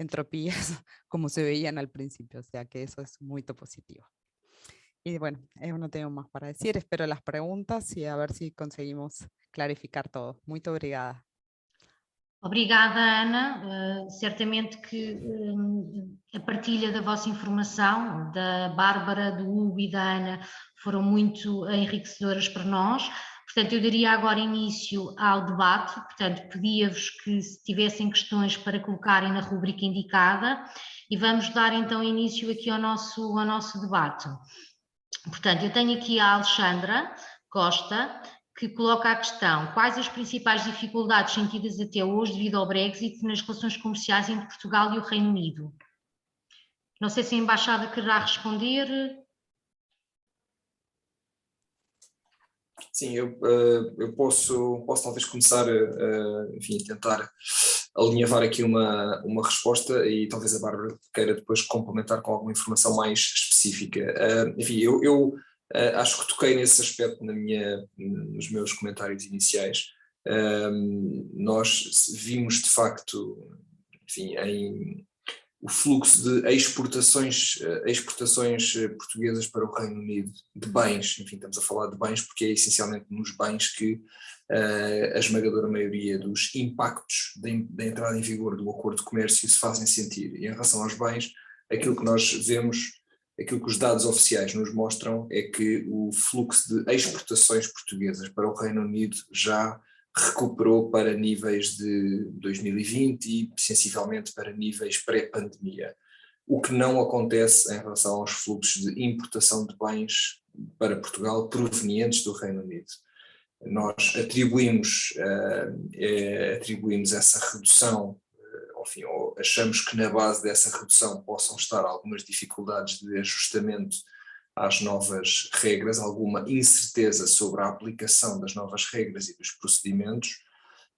entropías como se veían al principio, o sea que eso es muy positivo. Y bueno, no tengo más para decir, espero las preguntas y a ver si conseguimos clarificar todo. Muito obrigada. Obrigada, Ana. Certamente que a partilha da vossa informação, da Bárbara, do Hugo e da Ana, foram muito enriquecedoras para nós. Portanto, eu daria agora início ao debate, portanto, pedia-vos que se tivessem questões para colocarem na rubrica indicada e vamos dar então início aqui ao nosso debate. Portanto, eu tenho aqui a Alexandra Costa, que coloca a questão: quais as principais dificuldades sentidas até hoje devido ao Brexit nas relações comerciais entre Portugal e o Reino Unido? Não sei se a Embaixada quererá responder. Sim, eu posso talvez começar enfim, a tentar alinhavar aqui uma resposta e talvez a Bárbara queira depois complementar com alguma informação mais específica. Enfim, eu acho que toquei nesse aspecto nos meus comentários iniciais. Nós vimos de facto, enfim, o fluxo de exportações portuguesas para o Reino Unido de bens, enfim, estamos a falar de bens porque é essencialmente nos bens que a esmagadora maioria dos impactos da entrada em vigor do acordo de comércio se fazem sentir. E em relação aos bens, aquilo que nós vemos, aquilo que os dados oficiais nos mostram é que o fluxo de exportações portuguesas para o Reino Unido já recuperou para níveis de 2020 e sensivelmente para níveis pré-pandemia, o que não acontece em relação aos fluxos de importação de bens para Portugal provenientes do Reino Unido. Nós atribuímos essa redução, enfim, ou achamos que na base dessa redução possam estar algumas dificuldades de ajustamento às novas regras, alguma incerteza sobre a aplicação das novas regras e dos procedimentos,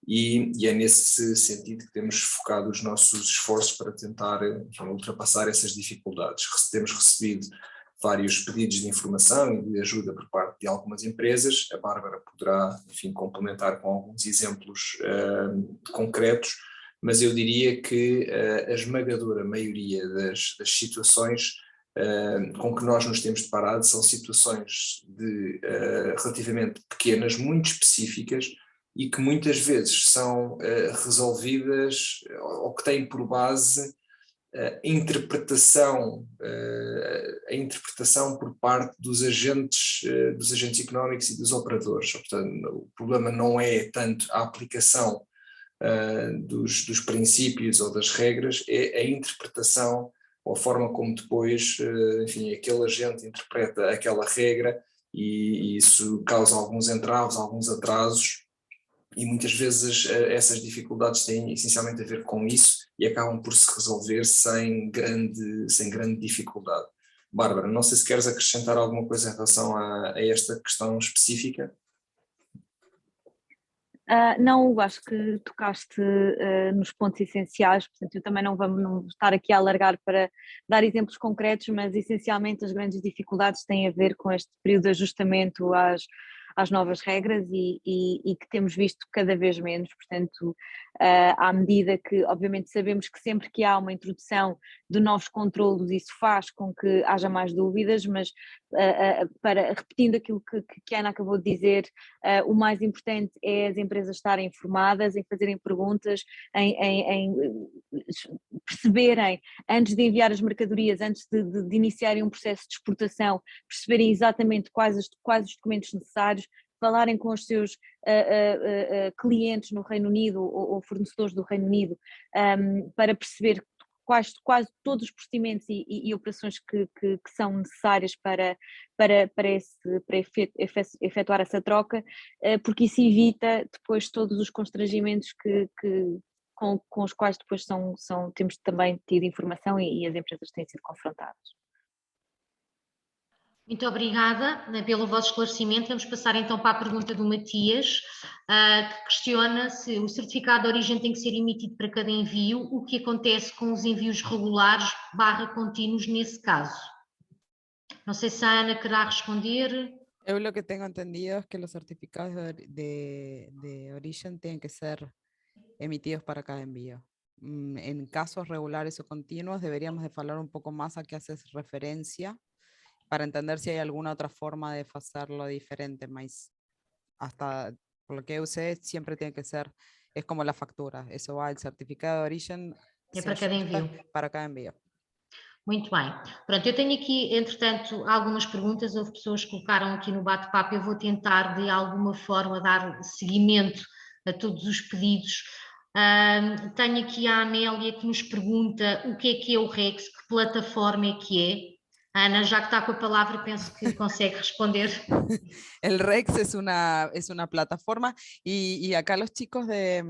e é nesse sentido que temos focado os nossos esforços para tentar, enfim, ultrapassar essas dificuldades. Temos recebido vários pedidos de informação e de ajuda por parte de algumas empresas. A Bárbara poderá, enfim, complementar com alguns exemplos concretos, mas eu diria que a esmagadora maioria das situações com que nós nos temos deparado são situações relativamente pequenas, muito específicas, e que muitas vezes são resolvidas ou que têm por base a interpretação por parte dos agentes económicos e dos operadores. Portanto, o problema não é tanto a aplicação dos princípios ou das regras, é a interpretação ou a forma como depois, enfim, aquele agente interpreta aquela regra, e isso causa alguns entraves, alguns atrasos, e muitas vezes essas dificuldades têm essencialmente a ver com isso e acabam por se resolver sem grande dificuldade. Bárbara, não sei se queres acrescentar alguma coisa em relação a esta questão específica. Não, acho que tocaste nos pontos essenciais, portanto eu também não vamos estar aqui a alargar para dar exemplos concretos, mas essencialmente as grandes dificuldades têm a ver com este período de ajustamento às novas regras e que temos visto cada vez menos, portanto, à medida que, obviamente, sabemos que sempre que há uma introdução de novos controlos, isso faz com que haja mais dúvidas, mas repetindo aquilo que a Ana acabou de dizer, o mais importante é as empresas estarem informadas, em fazerem perguntas, em perceberem, antes de enviar as mercadorias, antes de iniciarem um processo de exportação, perceberem exatamente quais os documentos necessários, falarem com os seus clientes no Reino Unido ou fornecedores do Reino Unido, para perceber quase todos os procedimentos e operações que são necessárias para efetuar essa troca, porque isso evita depois todos os constrangimentos com os quais depois temos também tido informação e as empresas têm sido confrontadas. Muito obrigada pelo vosso esclarecimento. Vamos passar então para a pergunta do Matias, que questiona se o certificado de origem tem que ser emitido para cada envio, o que acontece com os envios regulares / contínuos nesse caso. Não sei se a Ana querá responder. Eu lo que tengo entendido es que los certificados de origen tienen que ser emitidos para cada envío. En casos regulares o continuos deberíamos de hablar un poco más a qué haces referencia para entender si hay alguna otra forma de hacerlo diferente, mas hasta por lo que yo sé siempre tiene que ser, es como la factura, eso va, el certificado de origen É para cada envio. Para cada envio. Muito bem. Pronto, eu tenho aqui, entretanto, algumas perguntas, houve pessoas que colocaram aqui no bate-papo, eu vou tentar de alguma forma dar seguimento a todos os pedidos. Tenho aqui a Amélia que nos pergunta o que é o REX, que plataforma é que é. Ana, já que está com a palavra, penso que consegue responder. El REX es una plataforma y acá los chicos de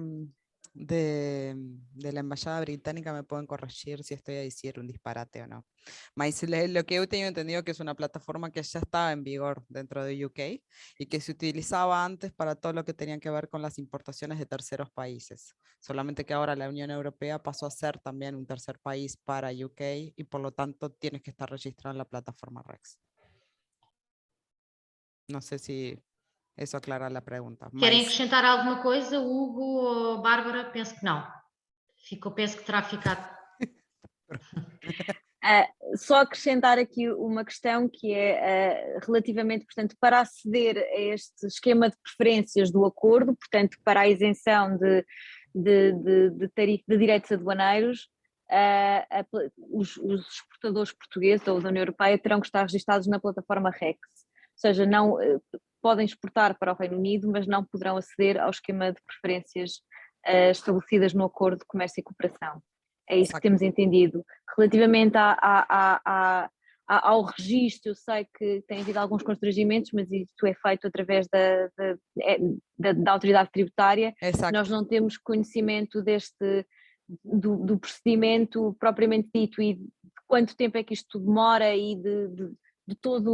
la Embajada Británica me pueden corregir si estoy a decir un disparate o no. Mas lo que yo tengo entendido que es una plataforma que ya estaba en vigor dentro de UK y que se utilizaba antes para todo lo que tenía que ver con las importaciones de terceros países. Solamente que ahora la Unión Europea pasó a ser también un tercer país para UK y por lo tanto tienes que estar registrado en la plataforma REX. No sé si eso aclara la pregunta. Querem acrescentar alguma coisa, Hugo ou Bárbara? Penso que não. Penso que terá ficado. Só acrescentar aqui uma questão que é relativamente, portanto, para aceder a este esquema de preferências do acordo, portanto, para a isenção de direitos aduaneiros, os exportadores portugueses ou da União Europeia terão que estar registados na plataforma REX, ou seja, não podem exportar para o Reino Unido, mas não poderão aceder ao esquema de preferências estabelecidas no Acordo de Comércio e Cooperação. É isso que temos entendido. Relativamente ao registro, eu sei que tem havido alguns constrangimentos, mas isso é feito através da autoridade tributária. Exato. Nós não temos conhecimento do procedimento propriamente dito e de quanto tempo é que isto demora e de toda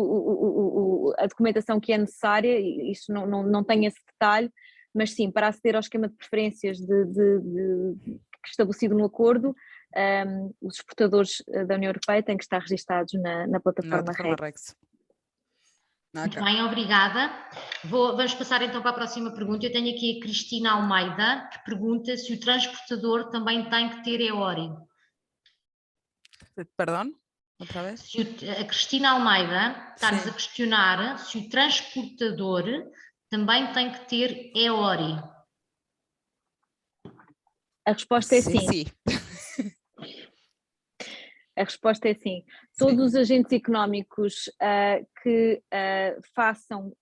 a documentação que é necessária, isso não tem esse detalhe, mas sim, para aceder ao esquema de preferências estabelecido no acordo, os exportadores da União Europeia têm que estar registados na plataforma REX. Muito bem, obrigada. Vamos passar então para a próxima pergunta. Eu tenho aqui a Cristina Almeida, que pergunta se o transportador também tem que ter EORI. Perdão? Outra vez? A Cristina Almeida está-nos a questionar se o transportador também tem que ter EORI. A resposta é Sí, sim. sí. A resposta é sim. Todos os agentes económicos que façam,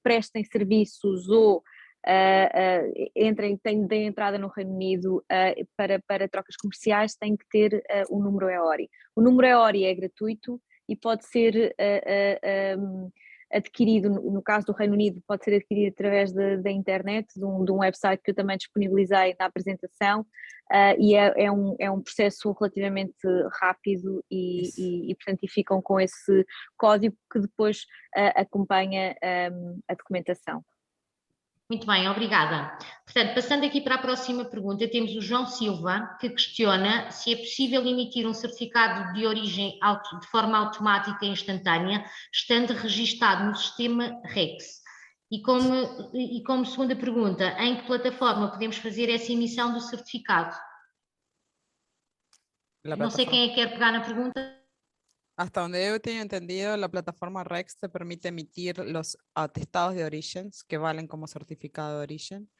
prestem serviços ou deem entrada no Reino Unido para trocas comerciais têm que ter o número EORI. O número EORI é gratuito e pode ser adquirido, no caso do Reino Unido, pode ser adquirido através da internet, de um website que eu também disponibilizei na apresentação, e é um processo relativamente rápido e portanto, ficam com esse código que depois acompanha a documentação. Muito bem, obrigada. Portanto, passando aqui para a próxima pergunta, temos o João Silva, que questiona se é possível emitir um certificado de origem de forma automática e instantânea, estando registado no sistema REX. E como segunda pergunta, em que plataforma podemos fazer essa emissão do certificado? Não sei quem é que quer pegar na pergunta. Hasta donde yo tengo entendido, la plataforma REX te permite emitir los atestados de origen que valen como certificado de origen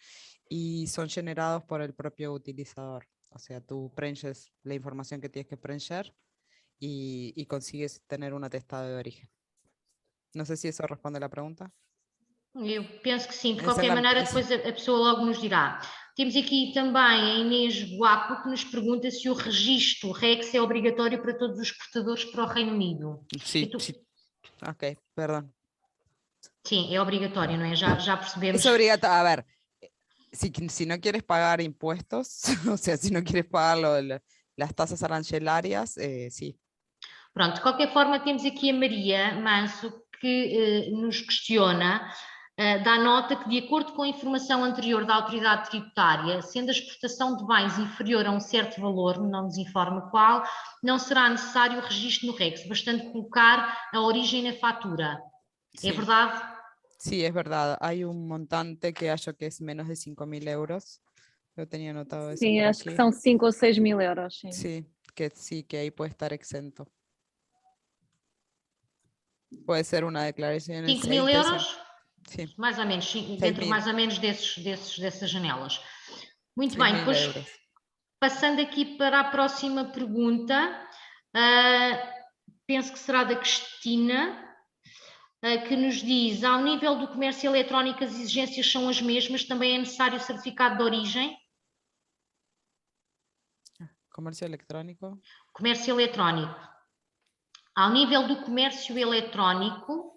y son generados por el propio utilizador. O sea, tú prenses la información que tienes que prensar y consigues tener un atestado de origen. No sé si eso responde a la pregunta. Eu penso que sim, de qualquer maneira depois a pessoa logo nos dirá. Temos aqui também a Inês Guapo que nos pergunta se o registro REX é obrigatório para todos os exportadores para o Reino Unido. Sí, sí. Ok, perdón. Sim, é obrigatório, não é? Já percebemos. Es obligatorio, a ver, si no quieres pagar impuestos, o sea, si no quieres pagar las tasas arancelarias, sí. Pronto, de qualquer forma temos aqui a Maria Manso que nos questiona, dá nota que de acordo com a informação anterior da autoridade tributária, sendo a exportação de bens inferior a um certo valor, não nos informa qual, não será necessário o registro no REX, bastante colocar a origem na fatura. Sí. É verdade? Sí, es verdad. Hay un montante que hallo que es menos de 5.000 euros. Yo tenía anotado eso. Sim, acho que são 5 ou 6 mil euros. Sim. Sí, que ahí puede estar exento. Puede ser una declaración. 5.000 euros? Sim. Mais ou menos, dentro mais ou menos dessas janelas. Muito bem, depois passando aqui para a próxima pergunta, penso que será da Cristina, que nos diz, ao nível do comércio eletrónico as exigências são as mesmas, também é necessário certificado de origem? Comércio eletrónico? Comércio eletrónico. Ao nível do comércio eletrónico,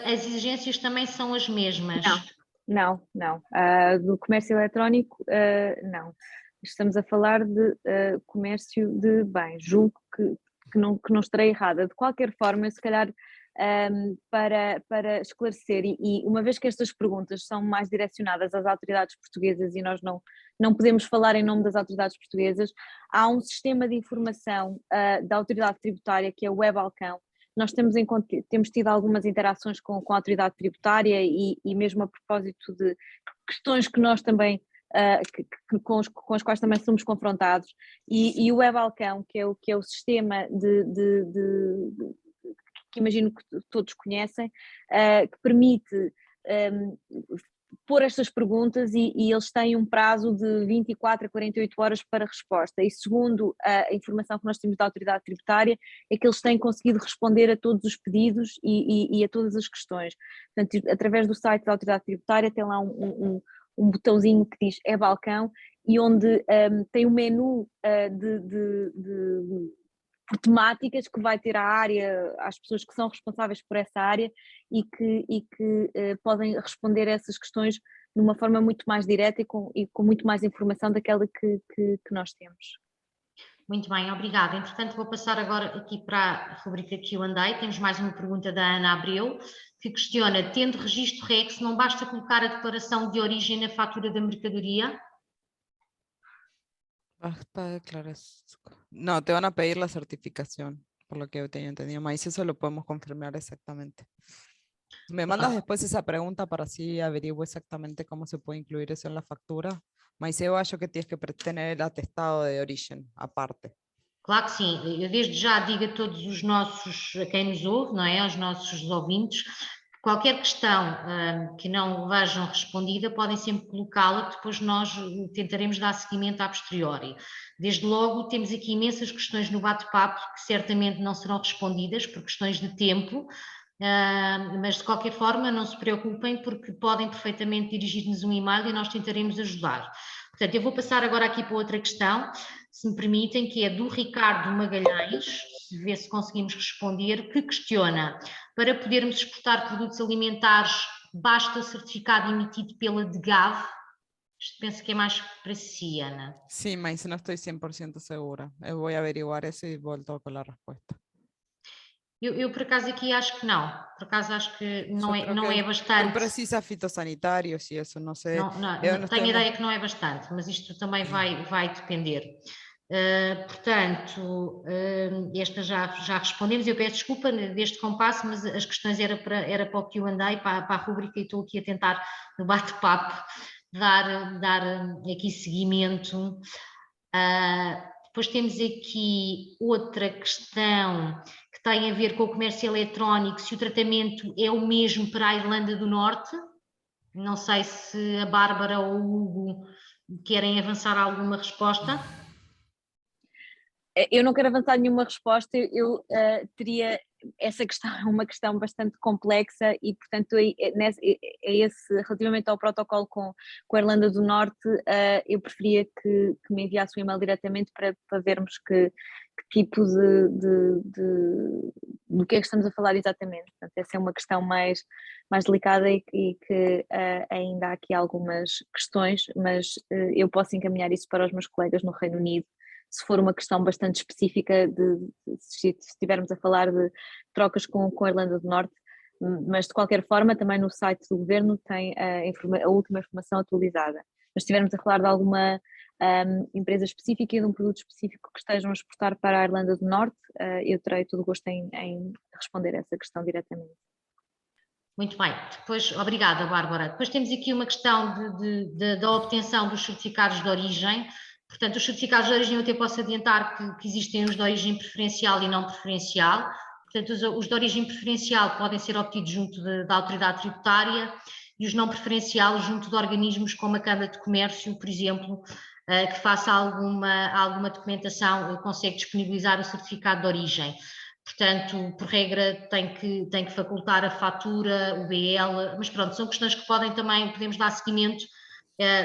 as exigências também são as mesmas? Não. Do comércio eletrónico, não. Estamos a falar de comércio de bens. Julgo que não estarei errada. De qualquer forma, eu se calhar para esclarecer, e uma vez que estas perguntas são mais direcionadas às autoridades portuguesas e nós não podemos falar em nome das autoridades portuguesas, há um sistema de informação da autoridade tributária que é o Web-Balcão. Nós temos tido algumas interações com a autoridade tributária e mesmo a propósito de questões que nós também com os quais também somos confrontados, e o Web-Balcão, que é o sistema que imagino que todos conhecem, que permite pôr estas perguntas e eles têm um prazo de 24 a 48 horas para resposta, e segundo a informação que nós temos da autoridade tributária é que eles têm conseguido responder a todos os pedidos e a todas as questões. Portanto, através do site da autoridade tributária tem lá um botãozinho que diz Balcão e onde tem um menu por temáticas que vai ter a área, às pessoas que são responsáveis por essa área e que podem responder a essas questões de uma forma muito mais direta e com muito mais informação daquela que nós temos. Muito bem, obrigada. Entretanto, vou passar agora aqui para a rubrica Q&A. Temos mais uma pergunta da Ana Abreu, que questiona, tendo registro REX, não basta colocar a declaração de origem na fatura da mercadoria? Basta declarar. No, te van a pedir la certificación, por lo que yo tenía entendido. Mas eso lo podemos confirmar exactamente. Me mandas después esa pregunta para así averiguo exactamente cómo se puede incluir eso en la factura. Mas eu acho que tienes que tener el atestado de origen aparte. Claro que sim. Eu desde já digo a todos os nossos, a quem nos ouve, não é? Aos nossos ouvintes, Qualquer questão que não vejam respondida, podem sempre colocá-la, que depois nós tentaremos dar seguimento a posteriori. Desde logo, temos aqui imensas questões no bate-papo que certamente não serão respondidas por questões de tempo, mas de qualquer forma não se preocupem, porque podem perfeitamente dirigir-nos um e-mail e nós tentaremos ajudar. Portanto, eu vou passar agora aqui para outra questão, se me permitem, que é do Ricardo Magalhães, ver se conseguimos responder, que questiona: para podermos exportar produtos alimentares, basta o certificado emitido pela DGAV? Isto penso que é mais para si, Ana. Sí, mas no estoy 100% segura. Voy a averiguar eso y vuelto con la respuesta. Eu, por acaso, aqui acho que não. Por acaso, acho que Yo não é, creo não que é bastante. precisa fitosanitarios y eso, no sé. Tenho a ideia que não é bastante, mas isto também vai depender. Portanto, esta já respondemos. Eu peço desculpa deste compasso, mas as questões era para o Q&A, para a rubrica, e estou aqui a tentar, no bate-papo, dar aqui seguimento. Depois temos aqui outra questão que tem a ver com o comércio eletrónico, se o tratamento é o mesmo para a Irlanda do Norte. Não sei se a Bárbara ou o Hugo querem avançar alguma resposta. Eu não quero avançar nenhuma resposta, eu teria essa questão, é uma questão bastante complexa e, portanto, relativamente ao protocolo com a Irlanda do Norte, eu preferia que me enviasse um e-mail diretamente para vermos que tipo do que é que estamos a falar exatamente. Portanto, essa é uma questão mais delicada e que ainda há aqui algumas questões, mas eu posso encaminhar isso para os meus colegas no Reino Unido, se for uma questão bastante específica, se estivermos a falar de trocas com a Irlanda do Norte, mas de qualquer forma também no site do Governo tem a última informação atualizada. Mas se estivermos a falar de alguma empresa específica e de um produto específico que estejam a exportar para a Irlanda do Norte, eu terei todo o gosto em responder a essa questão diretamente. Muito bem, depois, obrigada, Bárbara. Depois temos aqui uma questão da obtenção dos certificados de origem. Portanto, os certificados de origem, eu até posso adiantar que existem os de origem preferencial e não preferencial. Portanto, os de origem preferencial podem ser obtidos junto da autoridade tributária e os não preferencial junto de organismos como a Câmara de Comércio, por exemplo, que faça alguma documentação, consegue disponibilizar o certificado de origem. Portanto, por regra, tem que facultar a fatura, o BL, mas pronto, são questões que podemos dar seguimento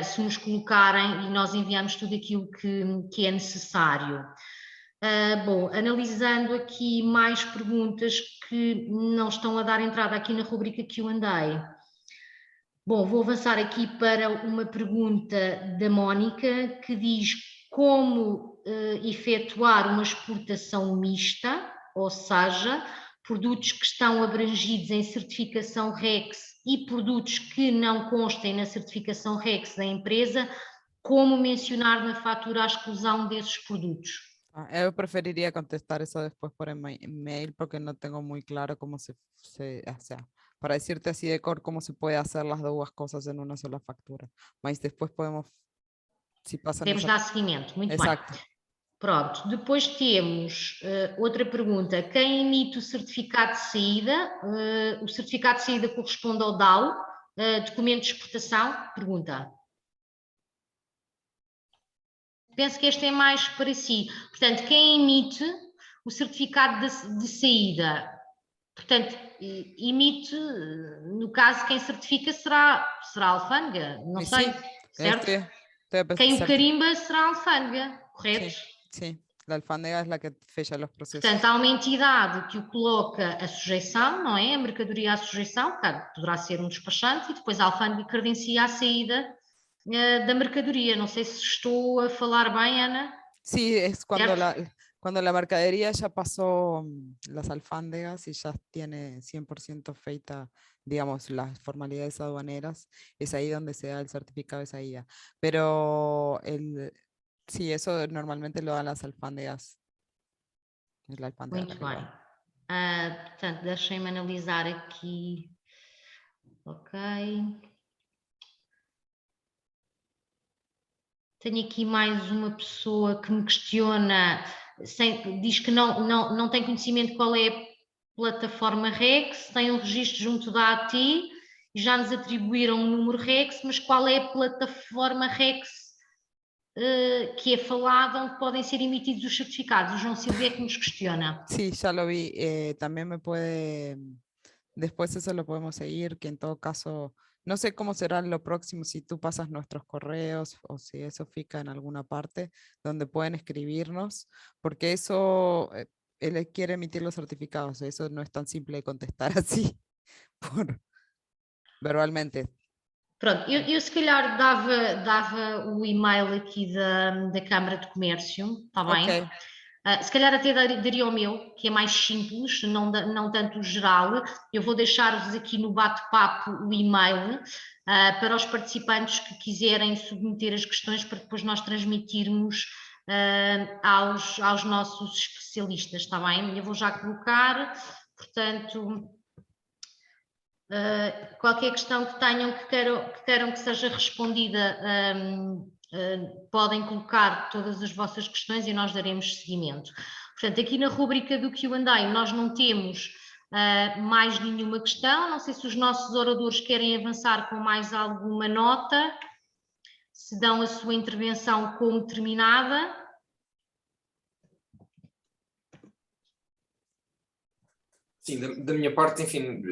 se nos colocarem e nós enviamos tudo aquilo que é necessário. Bom, analisando aqui mais perguntas que não estão a dar entrada aqui na rubrica Q&A. Bom, vou avançar aqui para uma pergunta da Mónica, que diz como efetuar uma exportação mista, ou seja, produtos que estão abrangidos em certificação REX e produtos que não constem na certificação REX da empresa, como mencionar na fatura a exclusão desses produtos? Yo preferiría contestar eso después por email porque no tengo muy claro cómo o sea, para decirte así de cor cómo se puede hacer las dos cosas en una sola factura. Mas después podemos, si pasa Podemos dar seguimento, muito Exacto. bem. Pronto, depois temos outra pergunta. Quem emite o certificado de saída? O certificado de saída corresponde ao DAO, documento de exportação? Pergunta. Penso que este é mais para si. Portanto, quem emite o certificado de saída? Portanto, emite, no caso, quem certifica será a alfândega, não sei, certo? Quem o carimba será a alfândega, correto? Sim, a alfândega é a que fecha os processos. Portanto, há uma entidade que o coloca a sujeição, não é? A mercadoria à sujeição, claro, poderá ser um despachante, e depois a alfândega credencia a saída da mercadoria. Não sei se estou a falar bem, Ana. Sí, es cuando la mercadería ya pasó las alfándegas y ya tiene 100% feita, digamos, las formalidades aduaneras, es ahí donde se da el certificado de salida. Pero sí, eso normalmente lo dan las alfándegas. Muito bem. Portanto, deixem-me analisar aqui. Ok. Tenho aqui mais uma pessoa que me questiona, diz que não tem conhecimento qual é plataforma REX, tem um registro junto da AT e já nos atribuíram um número REX, mas qual é a plataforma REX que é falada, onde podem ser emitidos os certificados? O João Silvia é que nos questiona. Sí, ya lo vi. También me puede, después eso lo podemos seguir, que en todo caso, no sé cómo será lo próximo, si tú pasas nuestros correos o si eso fica en alguna parte donde pueden escribirnos, porque eso, él quiere emitir los certificados, eso no es tan simple de contestar así, verbalmente. Pronto, eu se calhar dava o e-mail aqui da Câmara de Comércio, está bem? Ok. Se calhar até daria o meu, que é mais simples, não tanto o geral. Eu vou deixar-vos aqui no bate-papo o e-mail para os participantes que quiserem submeter as questões para depois nós transmitirmos aos nossos especialistas, está bem? Eu vou já colocar, portanto... qualquer questão que tenham que queiram que seja respondida, podem colocar todas as vossas questões e nós daremos seguimento. Portanto, aqui na rubrica do Q&A nós não temos mais nenhuma questão, não sei se os nossos oradores querem avançar com mais alguma nota, se dão a sua intervenção como terminada. Sim, da minha parte, enfim,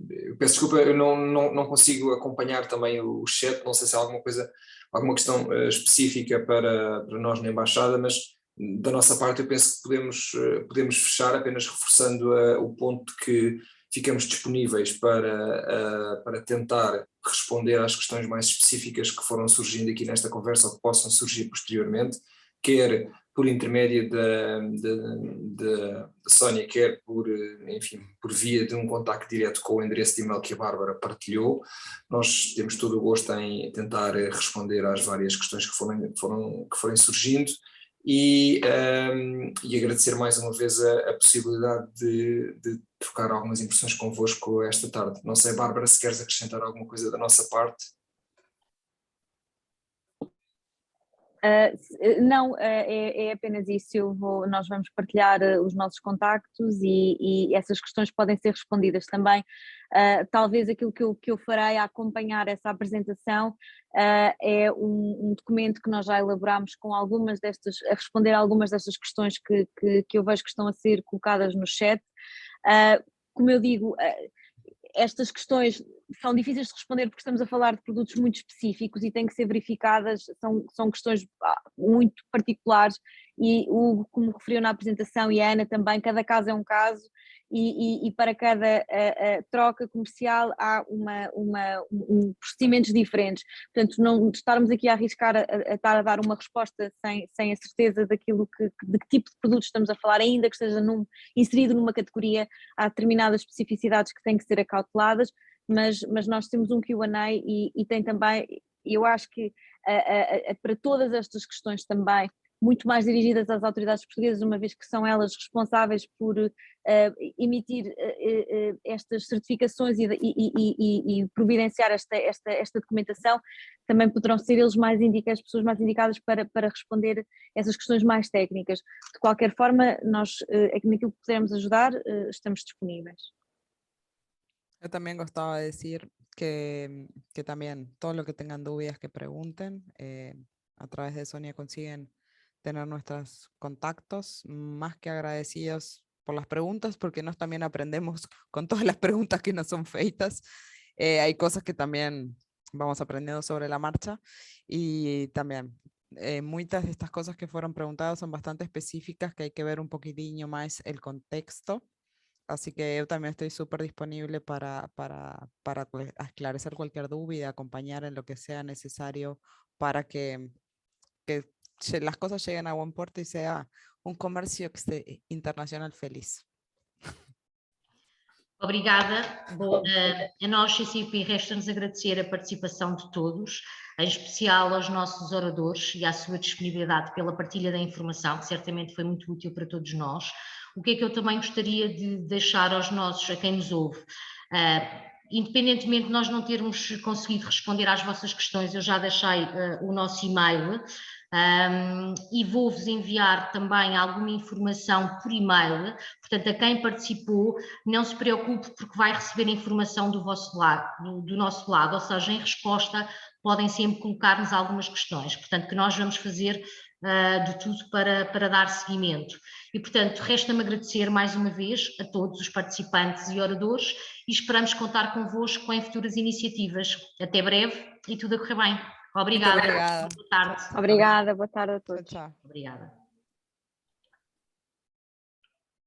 eu peço desculpa, eu não consigo acompanhar também o chat, não sei se há alguma questão específica para nós na Embaixada, mas da nossa parte eu penso que podemos fechar apenas reforçando o ponto que ficamos disponíveis para tentar responder às questões mais específicas que foram surgindo aqui nesta conversa ou que possam surgir posteriormente, quer por intermédio da Sónia, quer por via de um contacto direto com o endereço de e-mail que a Bárbara partilhou. Nós temos todo o gosto em tentar responder às várias questões que forem surgindo e agradecer mais uma vez a possibilidade de trocar algumas impressões convosco esta tarde. Não sei, Bárbara, se queres acrescentar alguma coisa da nossa parte. Não, é apenas isso. Nós vamos partilhar os nossos contactos e essas questões podem ser respondidas também. Talvez aquilo que eu farei a acompanhar essa apresentação é um documento que nós já elaboramos com a responder a algumas destas questões que eu vejo que estão a ser colocadas no chat. Como eu digo, estas questões são difíceis de responder porque estamos a falar de produtos muito específicos e têm que ser verificadas, são questões muito particulares e o Hugo, como referiu na apresentação, e a Ana também, cada caso é um caso e para cada troca comercial há procedimentos diferentes, portanto não estarmos aqui a arriscar a estar a dar uma resposta sem a certeza de que tipo de produto estamos a falar, ainda que esteja inserido numa categoria, há determinadas especificidades que têm que ser acauteladas, mas nós temos um Q&A e tem também, eu acho que para todas estas questões também, muito mais dirigidas às autoridades portuguesas, uma vez que são elas responsáveis por emitir estas certificações e providenciar esta documentação, também poderão ser eles as pessoas mais indicadas para responder essas questões mais técnicas. De qualquer forma, nós, naquilo que pudermos ajudar, estamos disponíveis. Yo también gustaba decir que también todo lo que tengan dudas que pregunten, a través de Sonia consiguen tener nuestros contactos, más que agradecidos por las preguntas, porque nos también aprendemos con todas las preguntas que nos son feitas. Hay cosas que también vamos aprendiendo sobre la marcha y también muchas de estas cosas que fueron preguntadas son bastante específicas, que hay que ver un poquitinho más el contexto. Así que yo también estoy súper disponible para esclarecer cualquier duda y acompañar en lo que sea necesario para que las cosas lleguen a buen puerto y sea um comércio internacional feliz. Obrigada. A nós, CCIP, resta-nos agradecer a participação de todos, em especial aos nossos oradores e à sua disponibilidade pela partilha da informação, que certamente foi muito útil para todos nós. O que é que eu também gostaria de deixar a quem nos ouve? Independentemente de nós não termos conseguido responder às vossas questões, eu já deixei o nosso e-mail. E vou-vos enviar também alguma informação por e-mail, portanto a quem participou não se preocupe porque vai receber a informação do vosso lado, do nosso lado, ou seja, em resposta podem sempre colocar-nos algumas questões, portanto que nós vamos fazer de tudo para dar seguimento. E portanto resta-me agradecer mais uma vez a todos os participantes e oradores e esperamos contar convosco em futuras iniciativas. Até breve e tudo a correr bem. Obrigada. Muito obrigada. Boa tarde. Obrigada, boa tarde a todos. Tchau, tchau. Obrigada.